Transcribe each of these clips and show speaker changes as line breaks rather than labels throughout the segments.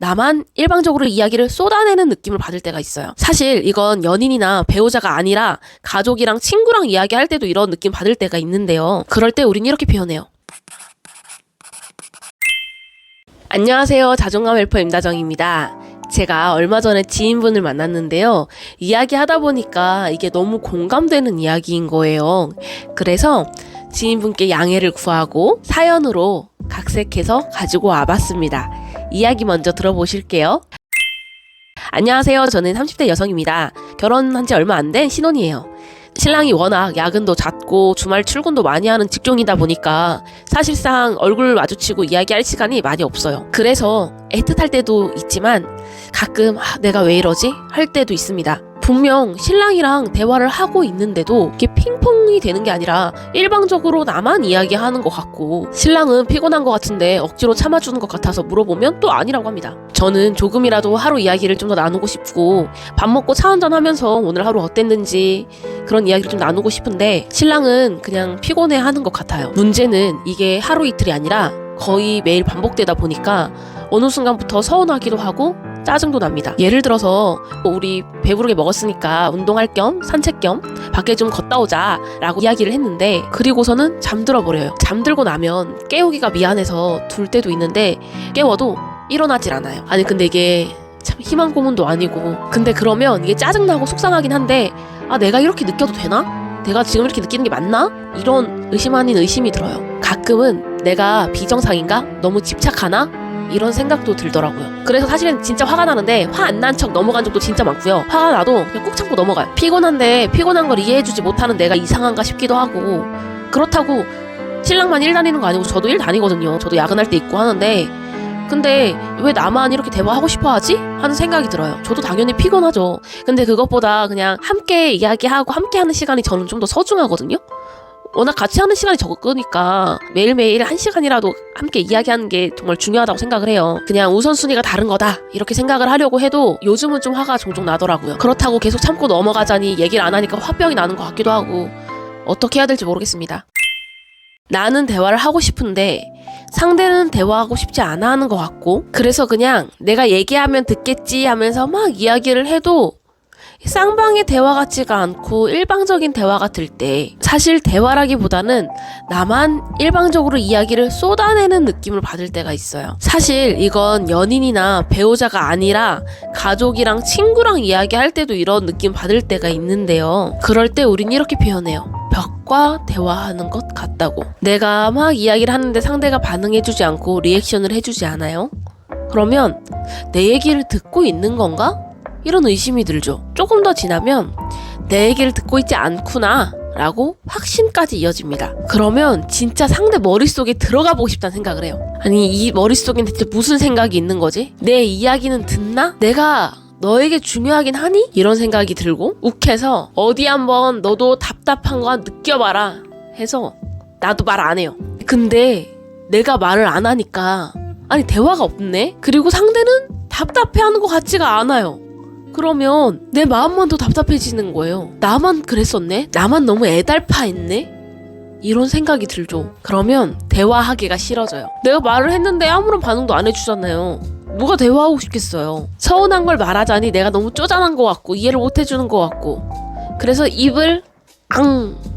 나만 일방적으로 이야기를 쏟아내는 느낌을 받을 때가 있어요. 사실 이건 연인이나 배우자가 아니라 가족이랑 친구랑 이야기할 때도 이런 느낌 받을 때가 있는데요. 그럴 때 우린 이렇게 표현해요. 안녕하세요. 자존감 헬퍼 임다정입니다. 제가 얼마 전에 지인분을 만났는데요. 이야기하다 보니까 이게 너무 공감되는 이야기인 거예요. 그래서 지인분께 양해를 구하고 사연으로 각색해서 가지고 와봤습니다. 이야기 먼저 들어보실게요. 안녕하세요. 저는 30대 여성입니다. 결혼한 지 얼마 안 된 신혼이에요. 신랑이 워낙 야근도 잦고 주말 출근도 많이 하는 직종이다 보니까 사실상 얼굴 마주치고 이야기할 시간이 많이 없어요. 그래서 애틋할 때도 있지만 가끔 내가 왜 이러지? 할 때도 있습니다. 분명 신랑이랑 대화를 하고 있는데도 이게 핑퐁이 되는 게 아니라 일방적으로 나만 이야기하는 것 같고, 신랑은 피곤한 것 같은데 억지로 참아주는 것 같아서 물어보면 또 아니라고 합니다. 저는 조금이라도 하루 이야기를 좀 더 나누고 싶고, 밥 먹고 차 한잔 하면서 오늘 하루 어땠는지 그런 이야기를 좀 나누고 싶은데 신랑은 그냥 피곤해 하는 것 같아요. 문제는 이게 하루 이틀이 아니라 거의 매일 반복되다 보니까 어느 순간부터 서운하기도 하고 짜증도 납니다. 예를 들어서 우리 배부르게 먹었으니까 운동할 겸 산책 겸 밖에 좀 걷다 오자 라고 이야기를 했는데, 그리고서는 잠들어 버려요. 잠들고 나면 깨우기가 미안해서 둘 때도 있는데 깨워도 일어나질 않아요. 아니 근데 이게 참 희망 고문도 아니고, 근데 그러면 이게 짜증나고 속상하긴 한데 내가 이렇게 느껴도 되나? 내가 지금 이렇게 느끼는 게 맞나? 이런 의심 아닌 의심이 들어요. 가끔은 내가 비정상인가? 너무 집착하나? 이런 생각도 들더라고요. 그래서 사실은 진짜 화가 나는데 화 안 난 척 넘어간 적도 진짜 많고요. 화가 나도 그냥 꾹 참고 넘어가요. 피곤한데 피곤한 걸 이해해주지 못하는 내가 이상한가 싶기도 하고, 그렇다고 신랑만 일 다니는 거 아니고 저도 일 다니거든요. 저도 야근할 때 있고 하는데, 근데 왜 나만 이렇게 대화하고 싶어 하지? 하는 생각이 들어요. 저도 당연히 피곤하죠. 근데 그것보다 그냥 함께 이야기하고 함께 하는 시간이 저는 좀 더 소중하거든요. 워낙 같이 하는 시간이 적으니까 매일매일 1시간이라도 함께 이야기하는 게 정말 중요하다고 생각을 해요. 그냥 우선순위가 다른 거다 이렇게 생각을 하려고 해도 요즘은 좀 화가 종종 나더라고요. 그렇다고 계속 참고 넘어가자니 얘기를 안 하니까 화병이 나는 것 같기도 하고, 어떻게 해야 될지 모르겠습니다. 나는 대화를 하고 싶은데 상대는 대화하고 싶지 않아 하는 것 같고, 그래서 그냥 내가 얘기하면 듣겠지 하면서 막 이야기를 해도 쌍방의 대화 같지가 않고 일방적인 대화 같을 때, 사실 대화라기보다는 나만 일방적으로 이야기를 쏟아내는 느낌을 받을 때가 있어요. 사실 이건 연인이나 배우자가 아니라 가족이랑 친구랑 이야기할 때도 이런 느낌 받을 때가 있는데요. 그럴 때 우린 이렇게 표현해요. 벽과 대화하는 것 같다고. 내가 막 이야기를 하는데 상대가 반응해주지 않고 리액션을 해주지 않아요? 그러면 내 얘기를 듣고 있는 건가? 이런 의심이 들죠. 조금 더 지나면 내 얘기를 듣고 있지 않구나 라고 확신까지 이어집니다. 그러면 진짜 상대 머릿속에 들어가 보고 싶다는 생각을 해요. 아니 이 머릿속엔 대체 무슨 생각이 있는 거지? 내 이야기는 듣나? 내가 너에게 중요하긴 하니? 이런 생각이 들고 욱해서 어디 한번 너도 답답한 거 느껴봐라 해서 나도 말 안 해요. 근데 내가 말을 안 하니까 대화가 없네? 그리고 상대는 답답해하는 것 같지가 않아요. 그러면 내 마음만 더 답답해지는 거예요. 나만 그랬었네? 나만 너무 애달파했네? 이런 생각이 들죠. 그러면 대화하기가 싫어져요. 내가 말을 했는데 아무런 반응도 안 해주잖아요. 누가 대화하고 싶겠어요. 서운한 걸 말하자니 내가 너무 쪼잔한 것 같고 이해를 못 해주는 것 같고, 그래서 입을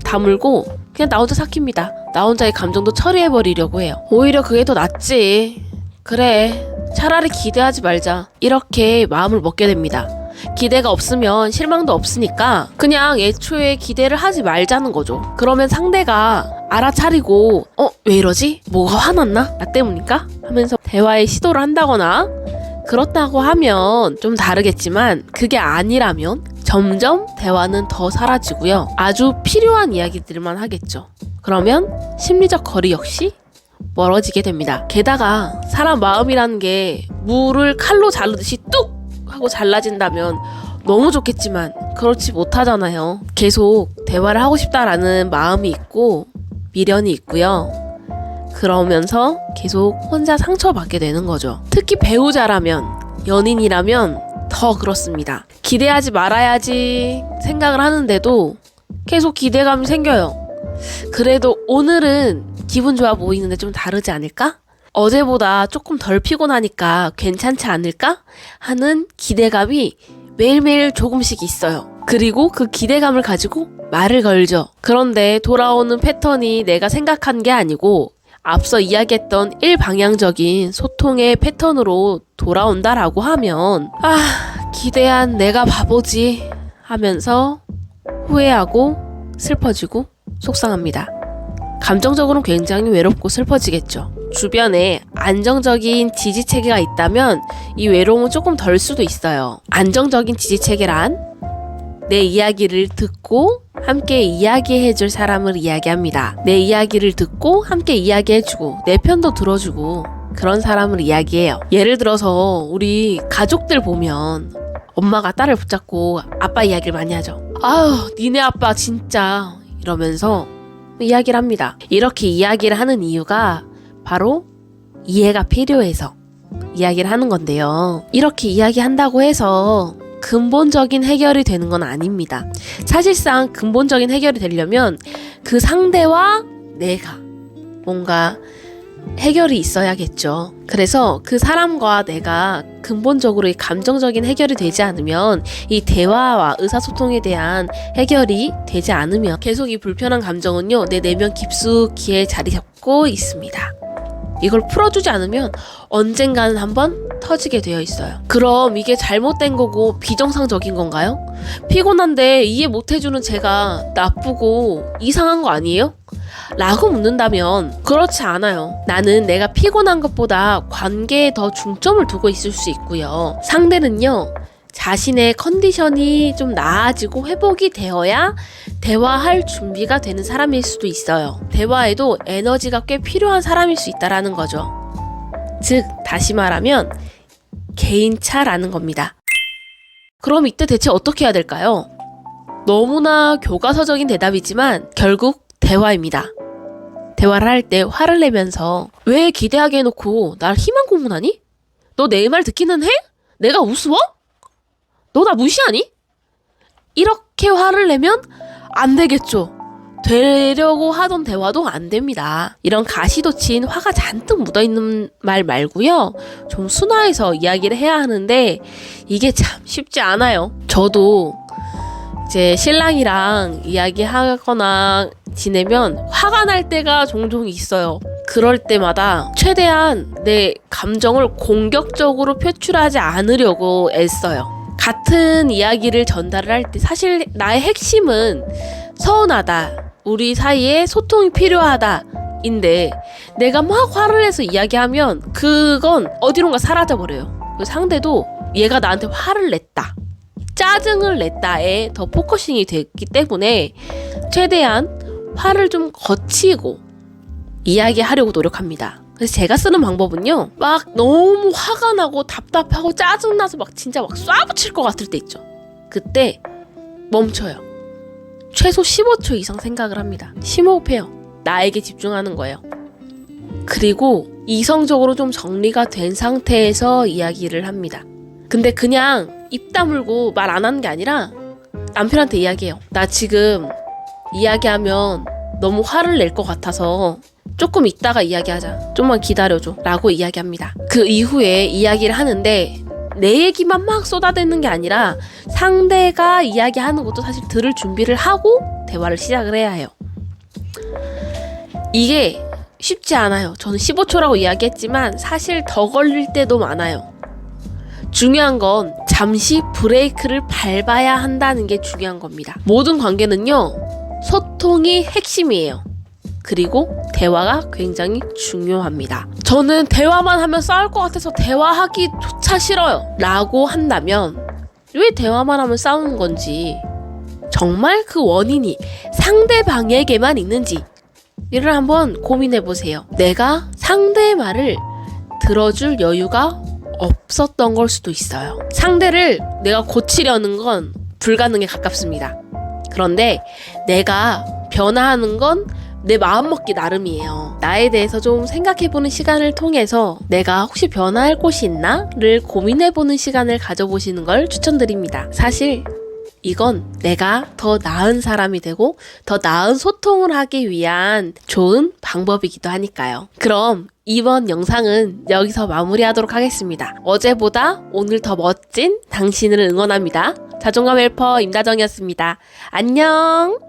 다물고 그냥 나 혼자 삭힙니다. 나 혼자의 감정도 처리해버리려고 해요. 오히려 그게 더 낫지. 그래, 차라리 기대하지 말자. 이렇게 마음을 먹게 됩니다. 기대가 없으면 실망도 없으니까 그냥 애초에 기대를 하지 말자는 거죠. 그러면 상대가 알아차리고 왜 이러지? 뭐가 화났나? 나 때문인가? 하면서 대화에 시도를 한다거나, 그렇다고 하면 좀 다르겠지만 그게 아니라면 점점 대화는 더 사라지고요. 아주 필요한 이야기들만 하겠죠. 그러면 심리적 거리 역시 멀어지게 됩니다. 게다가 사람 마음이라는 게 물을 칼로 자르듯이 뚝 하고 잘라진다면 너무 좋겠지만 그렇지 못하잖아요. 계속 대화를 하고 싶다라는 마음이 있고 미련이 있고요. 그러면서 계속 혼자 상처받게 되는 거죠. 특히 배우자라면, 연인이라면 더 그렇습니다. 기대하지 말아야지 생각을 하는데도 계속 기대감이 생겨요. 그래도 오늘은 기분 좋아 보이는데 좀 다르지 않을까? 어제보다 조금 덜 피곤하니까 괜찮지 않을까? 하는 기대감이 매일매일 조금씩 있어요. 그리고 그 기대감을 가지고 말을 걸죠. 그런데 돌아오는 패턴이 내가 생각한 게 아니고 앞서 이야기했던 일방향적인 소통의 패턴으로 돌아온다라고 하면 기대한 내가 바보지 하면서 후회하고 슬퍼지고 속상합니다. 감정적으로는 굉장히 외롭고 슬퍼지겠죠. 주변에 안정적인 지지체계가 있다면 이 외로움은 조금 덜 수도 있어요. 안정적인 지지체계란 내 이야기를 듣고 함께 이야기해줄 사람을 이야기합니다. 내 이야기를 듣고 함께 이야기해주고 내 편도 들어주고 그런 사람을 이야기해요. 예를 들어서 우리 가족들 보면 엄마가 딸을 붙잡고 아빠 이야기를 많이 하죠. 아유, 니네 아빠 진짜 이러면서 이야기를 합니다. 이렇게 이야기를 하는 이유가 바로 이해가 필요해서 이야기를 하는 건데요. 이렇게 이야기한다고 해서 근본적인 해결이 되는 건 아닙니다. 사실상 근본적인 해결이 되려면 그 상대와 내가 뭔가 해결이 있어야겠죠. 그래서 그 사람과 내가 근본적으로 이 감정적인 해결이 되지 않으면 이 대화와 의사소통에 대한 해결이 되지 않으면 계속 이 불편한 감정은요, 내 내면 깊숙이에 자리 잡고 있습니다. 이걸 풀어주지 않으면 언젠가는 한번 터지게 되어 있어요. 그럼 이게 잘못된 거고 비정상적인 건가요? 피곤한데 이해 못해주는 제가 나쁘고 이상한 거 아니에요? 라고 묻는다면 그렇지 않아요. 나는 내가 피곤한 것보다 관계에 더 중점을 두고 있을 수 있고요. 상대는요, 자신의 컨디션이 좀 나아지고 회복이 되어야 대화할 준비가 되는 사람일 수도 있어요. 대화에도 에너지가 꽤 필요한 사람일 수 있다라는 거죠. 즉, 다시 말하면 개인차라는 겁니다. 그럼 이때 대체 어떻게 해야 될까요? 너무나 교과서적인 대답이지만 결국 대화입니다. 대화를 할 때 화를 내면서 왜 기대하게 해놓고 날 희망 고문하니? 너 내 말 듣기는 해? 내가 우스워? 너 나 무시하니? 이렇게 화를 내면 안 되겠죠. 되려고 하던 대화도 안 됩니다. 이런 가시돋친 화가 잔뜩 묻어있는 말 말고요. 좀 순화해서 이야기를 해야 하는데 이게 참 쉽지 않아요. 저도 이제 신랑이랑 이야기하거나 지내면 화가 날 때가 종종 있어요. 그럴 때마다 최대한 내 감정을 공격적으로 표출하지 않으려고 애써요. 같은 이야기를 전달을 할 때 사실 나의 핵심은 서운하다, 우리 사이에 소통이 필요하다 인데 내가 막 화를 내서 이야기하면 그건 어디론가 사라져버려요. 상대도 얘가 나한테 화를 냈다, 짜증을 냈다에 더 포커싱이 됐기 때문에 최대한 화를 좀 거치고 이야기하려고 노력합니다. 그래서 제가 쓰는 방법은요, 막 너무 화가 나고 답답하고 짜증나서 막 진짜 막 쏴붙일 것 같을 때 있죠. 그때 멈춰요. 최소 15초 이상 생각을 합니다. 심호흡해요. 나에게 집중하는 거예요. 그리고 이성적으로 좀 정리가 된 상태에서 이야기를 합니다. 근데 그냥 입 다물고 말 안 하는 게 아니라 남편한테 이야기해요. 나 지금 이야기하면 너무 화를 낼 것 같아서 조금 이따가 이야기하자, 좀만 기다려줘 라고 이야기합니다. 그 이후에 이야기를 하는데 내 얘기만 막 쏟아대는 게 아니라 상대가 이야기하는 것도 사실 들을 준비를 하고 대화를 시작을 해야 해요. 이게 쉽지 않아요. 저는 15초라고 이야기했지만 사실 더 걸릴 때도 많아요. 중요한 건 잠시 브레이크를 밟아야 한다는 게 중요한 겁니다. 모든 관계는요, 소통이 핵심이에요. 그리고 대화가 굉장히 중요합니다. 저는 대화만 하면 싸울 것 같아서 대화하기조차 싫어요 라고 한다면 왜 대화만 하면 싸우는 건지, 정말 그 원인이 상대방에게만 있는지 이를 한번 고민해보세요. 내가 상대의 말을 들어줄 여유가 없었던 걸 수도 있어요. 상대를 내가 고치려는 건 불가능에 가깝습니다. 그런데 내가 변화하는 건 내 마음먹기 나름이에요. 나에 대해서 좀 생각해보는 시간을 통해서 내가 혹시 변화할 곳이 있나? 를 고민해보는 시간을 가져보시는 걸 추천드립니다. 사실 이건 내가 더 나은 사람이 되고 더 나은 소통을 하기 위한 좋은 방법이기도 하니까요. 그럼 이번 영상은 여기서 마무리하도록 하겠습니다. 어제보다 오늘 더 멋진 당신을 응원합니다. 자존감 헬퍼 임다정이었습니다. 안녕!